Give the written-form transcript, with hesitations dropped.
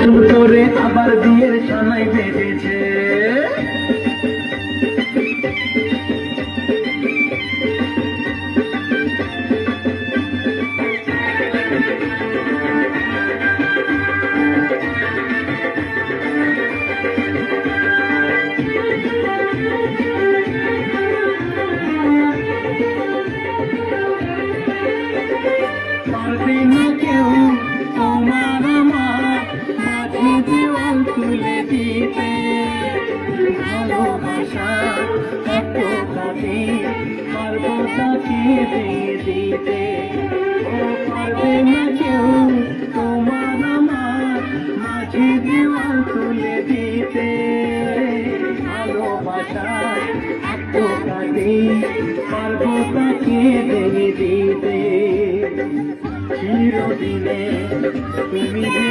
নতুন করে আবার বিয়ের সানাই বেজেছে। পারবে না কেউ তোমার আমার মাঝে দেওয়াল তুলে দিতে, ভালোবাসা এত ভাবে পারবো তাকে দিয়ে দিতে। ও পারবে না কেউ তোমার আমার মাঝে দেওয়াল তুলে দিতে, ভালোবাসা এত ভাবে পারবো তাকে দিয়ে দিতে। চিরদিনে তুমি যে